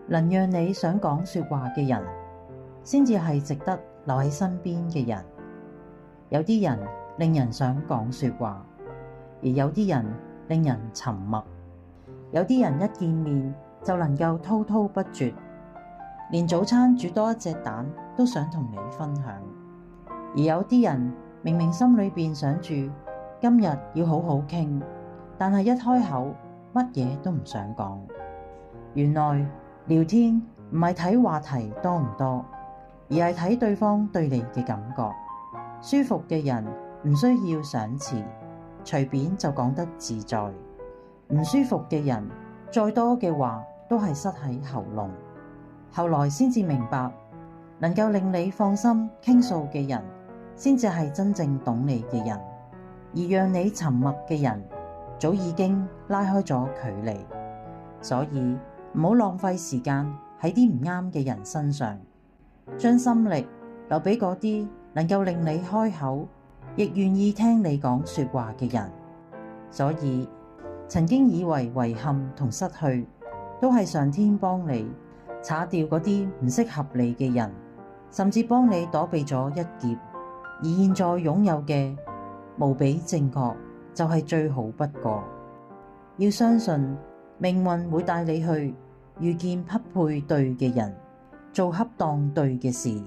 能讓你想講說話嘅人，先至係值得留喺身邊嘅人。有啲人令人想講說話，而有啲人令人沉默。有啲人一見面就能夠滔滔不絕，連早餐煮多一隻蛋都想同你分享。而有啲人明明心裏邊想住今日要好好傾，但係一開口乜嘢都唔想講。原來聊天唔係睇話題多唔多，而係睇對方對你嘅感覺。舒服嘅人唔需要賞詞，隨便就講得自在。唔舒服嘅人，再多嘅話都係塞喺喉嚨。後來先至明白，能夠令你放心傾訴嘅人，先至係真正懂你嘅人。而讓你沉默嘅人，早已經拉開咗距離。所以唔好浪費時間喺啲唔啱嘅人身上，將心力留俾嗰啲能夠令你開口，亦願意聽你講說話嘅人。所以曾經以為遺憾同失去，都係上天幫你擦掉嗰啲唔適合你嘅人，甚至幫你躲避咗一劫。而現在擁有嘅無比正確，就係最好不過。要相信命運會帶你去遇見匹配對嘅人，做恰當對嘅事。